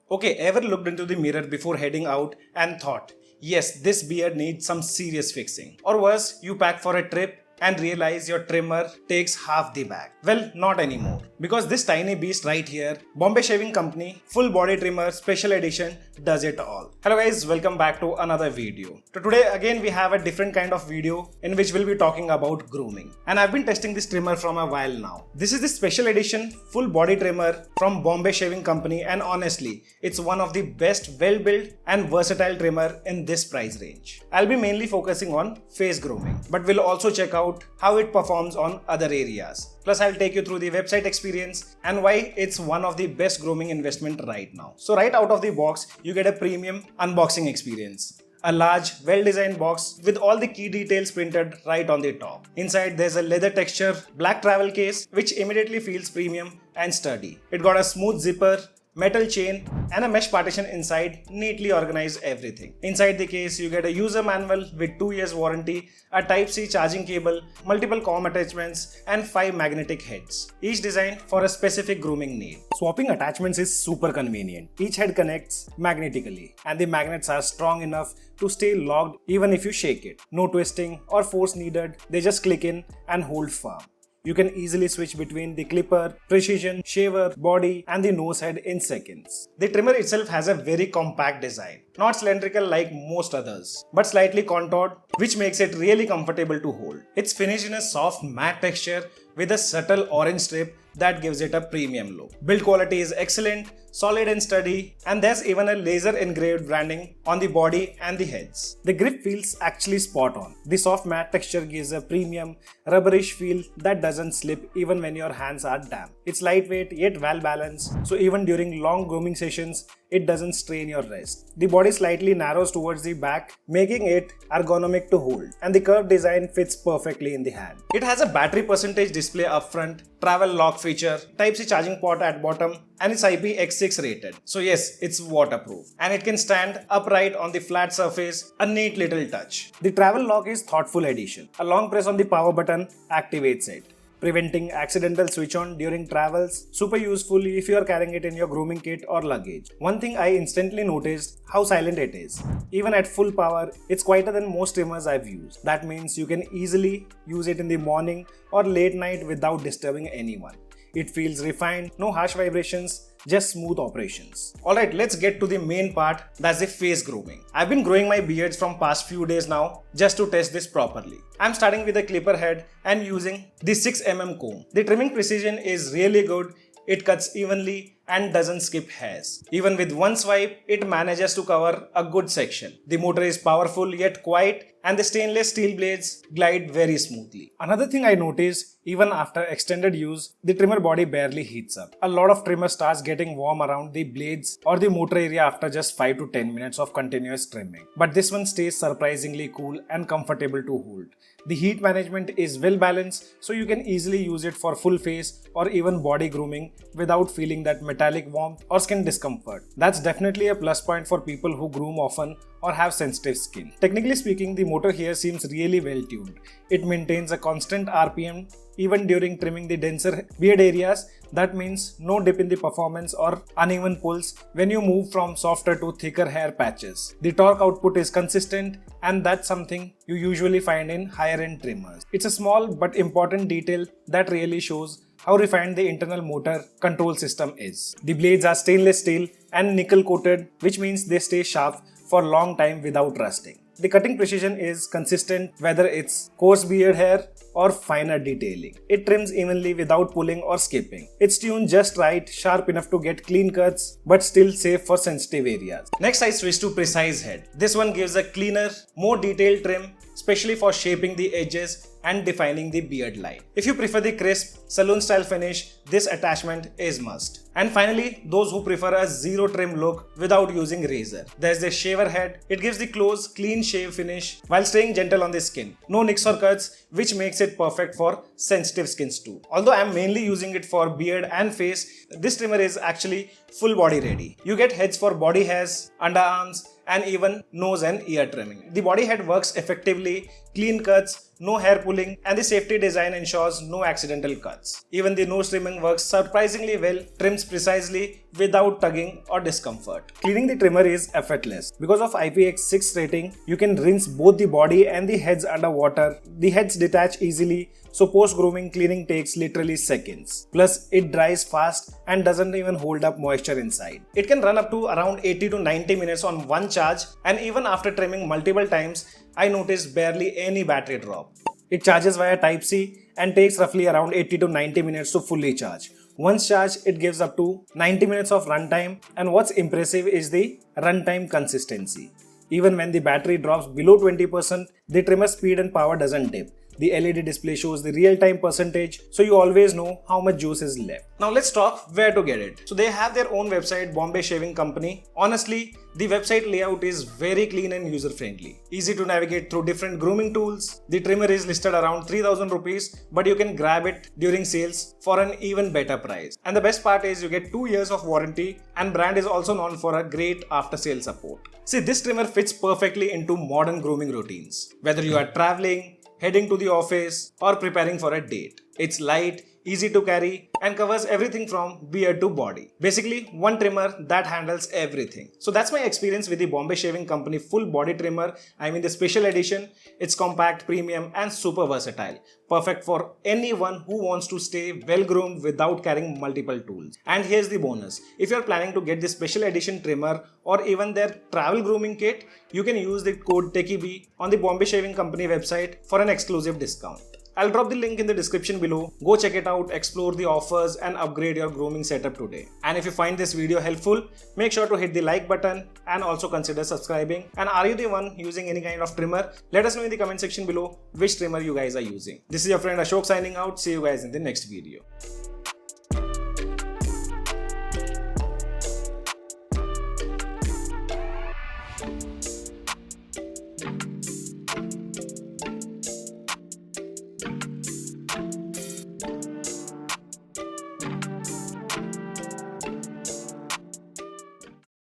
Okay, ever looked into the mirror before heading out and thought, yes, this beard needs some serious fixing? Or worse, you pack for a trip and realize your trimmer takes half the bag. Well, not anymore. Because this tiny beast right here, Bombay Shaving Company Full Body Trimmer Special Edition, does it all. Hello guys, welcome back to another video. So today again we have a different kind of video in which we'll be talking about grooming. And I've been testing this trimmer from a while now. This is the special edition full body trimmer from Bombay Shaving Company, and honestly, it's one of the best well-built and versatile trimmer in this price range. I'll be mainly focusing on face grooming, but we'll also check out how it performs on other areas. Plus, I'll take you through the website experience and why it's one of the best grooming investment right now. So right out of the box, you get a premium unboxing experience. A large, well-designed box with all the key details printed right on the top. Inside, there's a leather texture black travel case which immediately feels premium and sturdy. It got a smooth zipper, metal chain and a mesh partition inside, neatly organize everything. Inside the case, you get a user manual with 2 years warranty, a Type-C charging cable, multiple COM attachments and 5 magnetic heads, each designed for a specific grooming need. Swapping attachments is super convenient. Each head connects magnetically and the magnets are strong enough to stay locked even if you shake it. No twisting or force needed, they just click in and hold firm. You can easily switch between the clipper, precision, shaver, body and the nose head in seconds. The trimmer itself has a very compact design, not cylindrical like most others, but slightly contoured, which makes it really comfortable to hold. It's finished in a soft matte texture with a subtle orange strip that gives it a premium look. Build quality is excellent, solid and sturdy, and there's even a laser engraved branding on the body and the heads. The grip feels actually spot on. The soft matte texture gives a premium, rubberish feel that doesn't slip even when your hands are damp. It's lightweight yet well balanced, so even during long grooming sessions, it doesn't strain your wrist. The body slightly narrows towards the back, making it ergonomic to hold, and the curved design fits perfectly in the hand. It has a battery percentage display up front, travel lock feature, Type-C charging port at bottom, and it's IPX6 rated. So yes, it's waterproof and it can stand upright on the flat surface, a neat little touch. The travel lock is thoughtful addition. A long press on the power button activates it, preventing accidental switch on during travels. Super useful if you are carrying it in your grooming kit or luggage. One thing I instantly noticed, how silent it is. Even at full power, it's quieter than most trimmers I've used. That means you can easily use it in the morning or late night without disturbing anyone. It feels refined, no harsh vibrations, just smooth operations. Alright, let's get to the main part, that's the face grooming. I've been growing my beards from past few days now just to test this properly. I'm starting with a clipper head and using the 6mm comb. The trimming precision is really good. It cuts evenly and doesn't skip hairs. Even with one swipe, it manages to cover a good section. The motor is powerful yet quiet, and the stainless steel blades glide very smoothly. Another thing I noticed, even after extended use, the trimmer body barely heats up. A lot of trimmer starts getting warm around the blades or the motor area after just 5 to 10 minutes of continuous trimming. But this one stays surprisingly cool and comfortable to hold. The heat management is well balanced, so you can easily use it for full face or even body grooming without feeling that metallic warmth or skin discomfort. That's definitely a plus point for people who groom often or have sensitive skin. Technically speaking, the motor here seems really well tuned. It maintains a constant RPM even during trimming the denser beard areas. That means no dip in the performance or uneven pulls when you move from softer to thicker hair patches. The torque output is consistent, and that's something you usually find in higher end trimmers. It's a small but important detail that really shows how refined the internal motor control system is. The blades are stainless steel and nickel coated, which means they stay sharp for a long time without rusting. The cutting precision is consistent whether it's coarse beard hair or finer detailing. It trims evenly without pulling or skipping. It's tuned just right, sharp enough to get clean cuts, but still safe for sensitive areas. Next, I switch to precise head. This one gives a cleaner, more detailed trim, especially for shaping the edges and defining the beard line. If you prefer the crisp, saloon style finish, this attachment is must. And finally, those who prefer a zero trim look without using razor. There's the shaver head. It gives the close, clean shave finish while staying gentle on the skin. No nicks or cuts, which makes it perfect for sensitive skins too. Although I'm mainly using it for beard and face, this trimmer is actually full body ready. You get heads for body hairs, underarms, and even nose and ear trimming. The body head works effectively, clean cuts, no hair pulling, and the safety design ensures no accidental cuts. Even the nose trimming works surprisingly well, trims precisely without tugging or discomfort. Cleaning the trimmer is effortless. Because of IPX6 rating, you can rinse both the body and the heads under water. The heads detach easily, so post-grooming cleaning takes literally seconds. Plus, it dries fast and doesn't even hold up moisture inside. It can run up to around 80 to 90 minutes on one charge, and even after trimming multiple times, I noticed barely any battery drop. It charges via Type-C and takes roughly around 80 to 90 minutes to fully charge. Once charged, it gives up to 90 minutes of runtime, and what's impressive is the runtime consistency. Even when the battery drops below 20%, the trimmer speed and power doesn't dip. The LED display shows the real-time percentage, so you always know how much juice is left. Now let's talk where to get it. So they have their own website, Bombay Shaving Company. Honestly, the website layout is very clean and user-friendly. Easy to navigate through different grooming tools. The trimmer is listed around 3000 rupees, but you can grab it during sales for an even better price. And the best part is you get 2 years of warranty, and brand is also known for a great after-sale support. See, this trimmer fits perfectly into modern grooming routines. Whether you are traveling, heading to the office, or preparing for a date. It's light, easy to carry, and covers everything from beard to body. Basically, one trimmer that handles everything. So that's my experience with the Bombay Shaving Company full body trimmer. I mean the special edition. It's compact, premium, and super versatile. Perfect for anyone who wants to stay well groomed without carrying multiple tools. And here's the bonus. If you're planning to get the special edition trimmer or even their travel grooming kit, you can use the code TechieB on the Bombay Shaving Company website for an exclusive discount. I'll drop the link in the description below. Go check it out, explore the offers, and upgrade your grooming setup today. And if you find this video helpful, make sure to hit the like button and also consider subscribing. And are you the one using any kind of trimmer? Let us know in the comment section below which trimmer you guys are using. This is your friend Ashok signing out. See you guys in the next video.